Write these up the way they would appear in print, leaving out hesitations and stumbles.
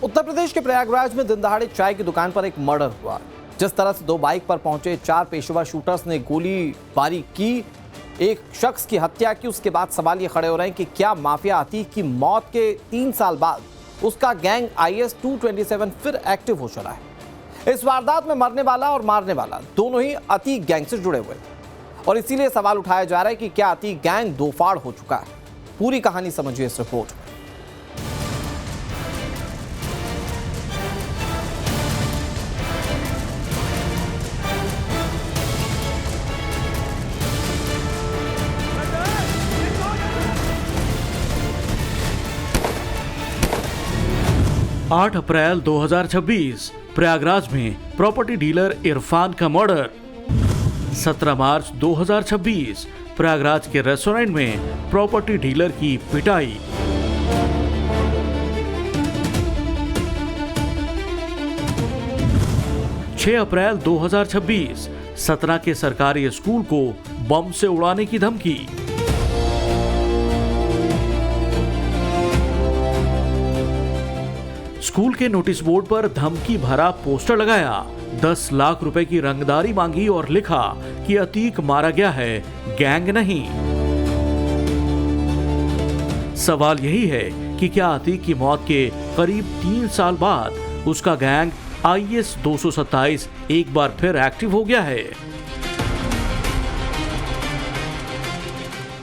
उत्तर प्रदेश के प्रयागराज में दिन दहाड़े चाय की दुकान पर एक मर्डर हुआ। जिस तरह से दो बाइक पर पहुंचे 4 पेशेवर शूटर्स ने गोलीबारी की, एक शख्स की हत्या की, उसके बाद सवाल ये खड़े हो रहे हैं कि क्या माफिया अतीक की मौत के 3 साल बाद उसका गैंग IS 227 फिर एक्टिव हो चला है। इस वारदात में मरने वाला और मारने वाला दोनों ही अतीक गैंग से जुड़े हुए और इसीलिए सवाल उठाया जा रहा है कि क्या अतीक गैंग दो फाड़ हो चुका है। पूरी कहानी समझिए इस रिपोर्ट में। आठ अप्रैल 2026 प्रयागराज में प्रॉपर्टी डीलर इरफान का मर्डर। 17 मार्च 2026 प्रयागराज के रेस्टोरेंट में प्रॉपर्टी डीलर की पिटाई। छह अप्रैल 2026 सतना के सरकारी स्कूल को बम से उड़ाने की धमकी। स्कूल के नोटिस बोर्ड पर धमकी भरा पोस्टर लगाया, 10 लाख रुपए की रंगदारी मांगी और लिखा कि अतीक मारा गया है, गैंग नहीं। सवाल यही है कि क्या अतीक की मौत के करीब 3 साल बाद उसका गैंग IS 227 एक बार फिर एक्टिव हो गया है?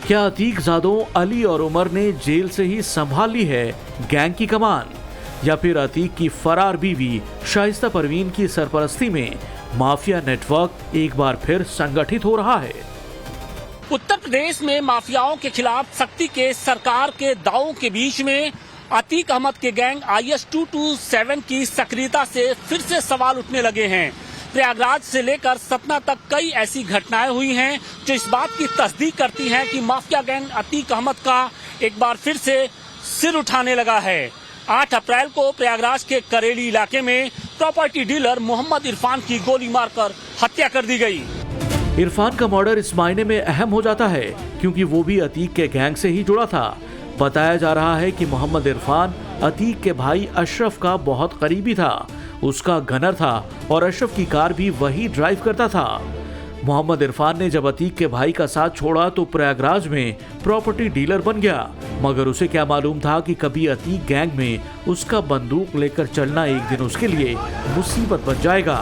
क्या अतीक जादों अली और उमर ने जेल से ही संभाल ली है गैंग की कमान, या फिर अतीक की फरार बीवी शाइस्ता परवीन की सरपरस्ती में माफिया नेटवर्क एक बार फिर संगठित हो रहा है? उत्तर प्रदेश में माफियाओं के खिलाफ सख्ती के सरकार के दावों के बीच में अतीक अहमद के गैंग IS 227 की सक्रियता से फिर से सवाल उठने लगे हैं। प्रयागराज से लेकर सतना तक कई ऐसी घटनाएं हुई हैं जो इस बात की तस्दीक करती हैं कि माफिया गैंग अतीक अहमद का एक बार फिर से सिर उठाने लगा है। 8 अप्रैल को प्रयागराज के करेली इलाके में प्रॉपर्टी डीलर मोहम्मद इरफान की गोली मारकर हत्या कर दी गई। इरफान का मर्डर इस मायने में अहम हो जाता है क्योंकि वो भी अतीक के गैंग से ही जुड़ा था। बताया जा रहा है कि मोहम्मद इरफान अतीक के भाई अशरफ का बहुत करीबी था, उसका गनर था और अशरफ की कार भी वही ड्राइव करता था। मोहम्मद इरफान ने जब अतीक के भाई का साथ छोड़ा तो प्रयागराज में प्रॉपर्टी डीलर बन गया, मगर उसे क्या मालूम था कि कभी अतीक गैंग में उसका बंदूक लेकर चलना एक दिन उसके लिए मुसीबत बन जाएगा।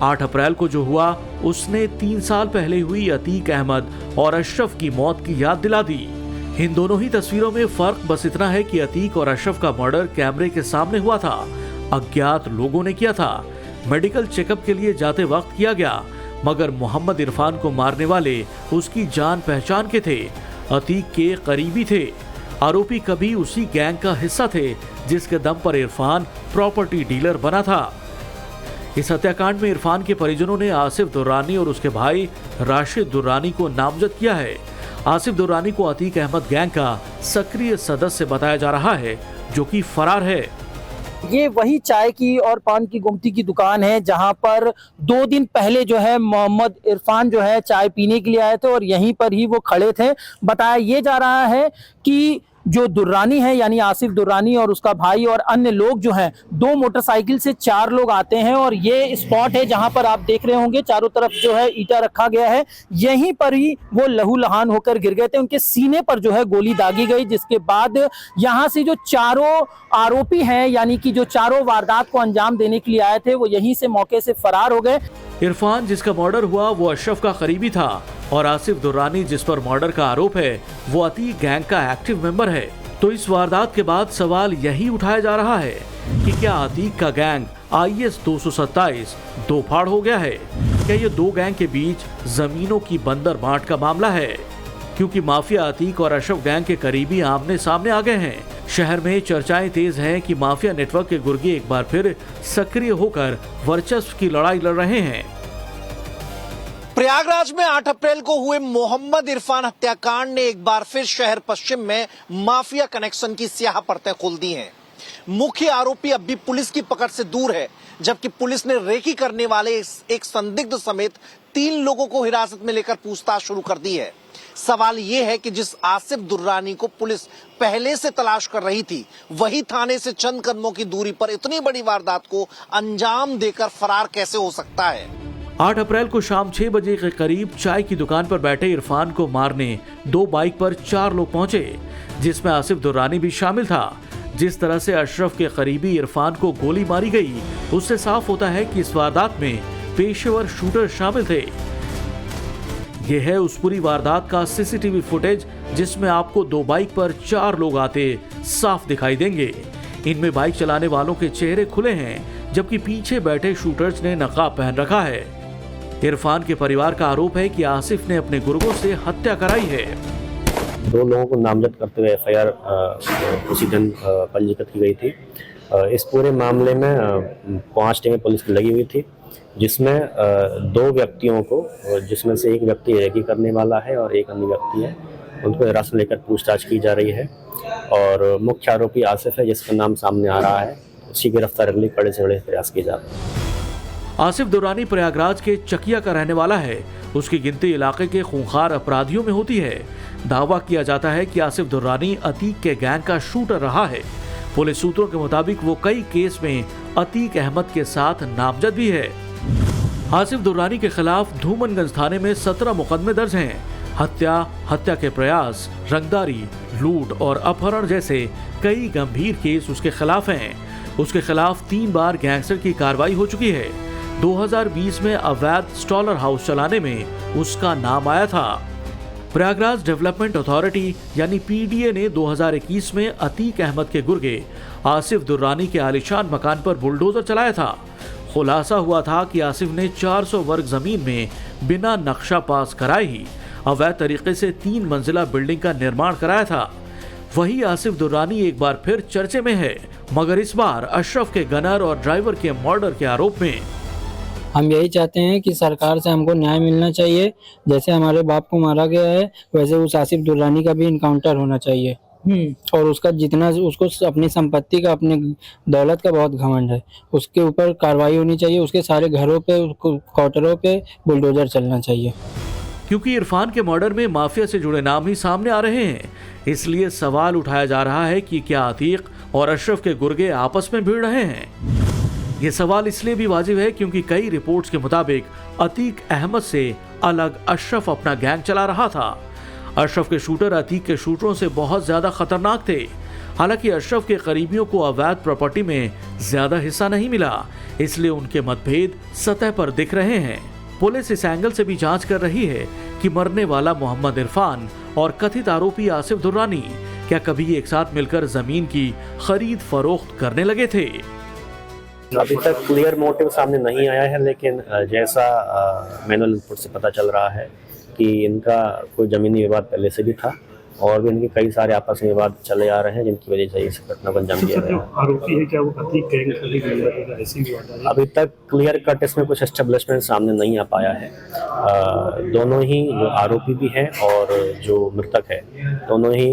8 अप्रैल को जो हुआ उसने 3 साल पहले हुई अतीक अहमद और अशरफ की मौत की याद दिला दी। इन दोनों ही तस्वीरों में फर्क बस इतना है कि अतीक और अशरफ का मर्डर कैमरे के सामने हुआ था, अज्ञात लोगों ने किया था, मेडिकल चेकअप के लिए जाते वक्त किया गया, मगर मोहम्मद इरफान को मारने वाले उसकी जान पहचान के थे, अतीक के करीबी थे। आरोपी कभी उसी गैंग का हिस्सा थे जिसके दम पर इरफान प्रॉपर्टी डीलर बना था। इस हत्याकांड में इरफान के परिजनों ने आसिफ दुर्रानी और उसके भाई राशिद दुर्रानी को नामजद किया है। आसिफ दुर्रानी को अतीक अहमद गैंग का सक्रिय सदस्य बताया जा रहा है जो कि फरार है। ये वही चाय की और पान की गुमटी की दुकान है जहां पर 2 दिन पहले जो है मोहम्मद इरफान जो है चाय पीने के लिए आए थे और यहीं पर ही वो खड़े थे। बताया ये जा रहा है कि जो दुर्रानी है यानी आसिफ दुर्रानी और उसका भाई और अन्य लोग जो हैं 2 मोटरसाइकिल से 4 लोग आते हैं और ये स्पॉट है जहां पर आप देख रहे होंगे चारों तरफ जो है ईंटा रखा गया है, यहीं पर ही वो लहूलुहान होकर गिर गए थे। उनके सीने पर जो है गोली दागी गई, जिसके बाद यहां से जो चारों आरोपी हैं यानी कि जो चारों वारदात को अंजाम देने के लिए आए थे वो यहीं से मौके से फरार हो गए। इरफान जिसका मर्डर हुआ वो अशरफ का करीबी था और आसिफ दुर्रानी जिस पर मर्डर का आरोप है वो अतीक गैंग का एक्टिव मेंबर है। तो इस वारदात के बाद सवाल यही उठाया जा रहा है कि क्या अतीक का गैंग IS 227 दो फाड़ हो गया है? क्या ये दो गैंग के बीच जमीनों की बंदर बांट का मामला है? क्योंकि माफिया अतीक और अशरफ गैंग के करीबी आमने सामने आ गए हैं। शहर में चर्चाएं तेज हैं कि माफिया नेटवर्क के गुर्गे एक बार फिर सक्रिय होकर वर्चस्व की लड़ाई लड़ रहे हैं। प्रयागराज में 8 अप्रैल को हुए मोहम्मद इरफान हत्याकांड ने एक बार फिर शहर पश्चिम में माफिया कनेक्शन की स्याह परतें खोल दी हैं। मुख्य आरोपी अब भी पुलिस की पकड़ से दूर है, जबकि पुलिस ने रेकी करने वाले एक संदिग्ध समेत 3 लोगों को हिरासत में लेकर पूछताछ शुरू कर दी है। सवाल यह है कि जिस आसिफ दुर्रानी को पुलिस पहले से तलाश कर रही थी, वही थाने से चंद कदमों की दूरी पर इतनी बड़ी वारदात को अंजाम देकर फरार कैसे हो सकता है। 8 अप्रैल को शाम 6 बजे के करीब चाय की दुकान पर बैठे इरफान को मारने 2 बाइक पर 4 लोग पहुंचे, जिसमें आसिफ दुर्रानी भी शामिल था। जिस तरह से अशरफ के करीबी इरफान को गोली मारी गई, उससे साफ होता है कि इस वारदात में पेशेवर शूटर शामिल थे। यह है उस पूरी वारदात का सीसीटीवी फुटेज, जिसमें आपको 2 बाइक पर 4 लोग आते साफ दिखाई देंगे। इनमें बाइक चलाने वालों के चेहरे खुले हैं, जबकि पीछे बैठे शूटर्स ने नकाब पहन रखा है। इरफान के परिवार का आरोप है कि आसिफ ने अपने गुर्गों से हत्या कराई है। 2 लोगों को नामजद करते हुए एफआईआर उसी दिन पंजीकृत की गई थी। इस पूरे मामले में 5 टीमें पुलिस की लगी हुई थी, जिसमें 2 व्यक्तियों को, जिसमें से एक व्यक्ति रेकी करने वाला है और एक अन्य व्यक्ति है, उनको हिरासत में लेकर पूछताछ की जा रही है। और मुख्य आरोपी आसिफ है, जिसका नाम सामने आ रहा है, उसकी गिरफ्तारी के लिए कड़े से कड़े प्रयास किए जा रहे हैं। आसिफ दुर्रानी प्रयागराज के चकिया का रहने वाला है। उसकी गिनती इलाके के खूंखार अपराधियों में होती है। दावा किया जाता है कि आसिफ दुर्रानी अतीक के गैंग का शूटर रहा है। पुलिस सूत्रों के मुताबिक वो कई केस में अतीक अहमद के साथ नामजद भी है। आसिफ दुर्रानी के खिलाफ धूमनगंज थाने में 17 मुकदमे दर्ज हैं। हत्या के प्रयास, रंगदारी, लूट और अपहरण जैसे कई गंभीर केस उसके खिलाफ हैं। उसके खिलाफ 3 बार गैंगस्टर की कार्रवाई हो चुकी है। 2020 में अवैध स्टॉलर हाउस चलाने में उसका नाम आया था। प्रयागराज डेवलपमेंट अथॉरिटी यानी पीडीए ने 2021 में अतीक अहमद के गुर्गे आसिफ दुर्रानी के आलीशान मकान पर बुलडोजर चलाया था। खुलासा हुआ था कि आसिफ ने 400 वर्ग जमीन में बिना नक्शा पास कराए ही अवैध तरीके से 3 मंजिला बिल्डिंग का निर्माण कराया था। वही आसिफ दुर्रानी एक बार फिर चर्चे में है, मगर इस बार अशरफ के गनर और ड्राइवर के मर्डर के आरोप में। हम यही चाहते हैं कि सरकार से हमको न्याय मिलना चाहिए। जैसे हमारे बाप को मारा गया है, वैसे उस आसिफ दुर्रानी का भी इनकाउंटर होना चाहिए। और उसका जितना, उसको अपनी संपत्ति का, अपने दौलत का बहुत घमंड है, उसके ऊपर कार्रवाई होनी चाहिए। उसके सारे घरों पे, क्वार्टरों पे बुलडोजर चलना चाहिए। क्योंकि इरफान के मर्डर में माफिया से जुड़े नाम ही सामने आ रहे हैं, इसलिए सवाल उठाया जा रहा है कि क्या अतीक और अशरफ के गुर्गे आपस में भिड़ रहे हैं। ये सवाल इसलिए भी वाजिब है क्योंकि कई रिपोर्ट्स के मुताबिक अतीक अहमद से अलग अशरफ अपना गैंग चला रहा था। अशरफ के शूटर अतीक के शूटरों से बहुत ज्यादा खतरनाक थे। हालांकि अशरफ के करीबियों को अवैध प्रॉपर्टी में ज्यादा हिस्सा नहीं मिला, इसलिए उनके मतभेद सतह पर दिख रहे हैं। पुलिस इस एंगल से भी जांच कर रही है कि मरने वाला मोहम्मद इरफान और कथित आरोपी आसिफ दुर्रानी क्या कभी एक साथ मिलकर जमीन की खरीद फरोख्त करने लगे थे। अभी तक क्लियर मोटिव सामने नहीं आया है, लेकिन जैसा मैनुअल इनपुट से पता चल रहा है कि इनका कोई ज़मीनी विवाद पहले से भी था और भी इनके कई सारे आपस में विवाद चले आ रहे हैं, जिनकी वजह से इस घटना को अंजाम दिया गया। आरोपी है क्या वो अतीक गैंग का ऐसी विवाद है? अभी तक क्लियर कट इसमें कुछ एस्टेब्लिशमेंट सामने नहीं आ पाया है। दोनों ही जो आरोपी भी हैं और जो मृतक है, दोनों ही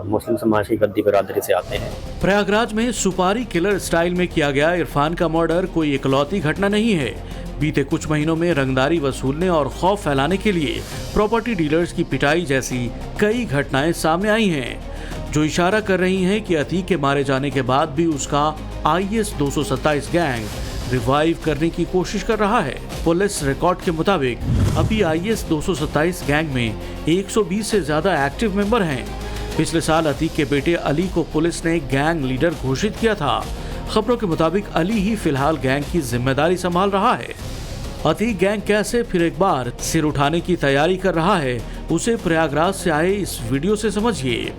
मुस्लिम समाज की गद्दी बिरादरी से आते हैं। प्रयागराज में सुपारी किलर स्टाइल में किया गया इरफान का मर्डर कोई इकलौती घटना नहीं है। बीते कुछ महीनों में रंगदारी वसूलने और खौफ फैलाने के लिए प्रॉपर्टी डीलर्स की पिटाई जैसी कई घटनाएं सामने आई हैं, जो इशारा कर रही हैं कि अतीक के मारे जाने के बाद भी उसका IS 227 गैंग रिवाइव करने की कोशिश कर रहा है। पुलिस रिकॉर्ड के मुताबिक अभी IS 227 गैंग में 120 से ज्यादा एक्टिव मेंबर हैं। पिछले साल अतीक के बेटे अली को पुलिस ने गैंग लीडर घोषित किया था। खबरों के मुताबिक अली ही फिलहाल गैंग की जिम्मेदारी संभाल रहा है। अतीक गैंग कैसे फिर एक बार सिर उठाने की तैयारी कर रहा है, उसे प्रयागराज से आए इस वीडियो से समझिए।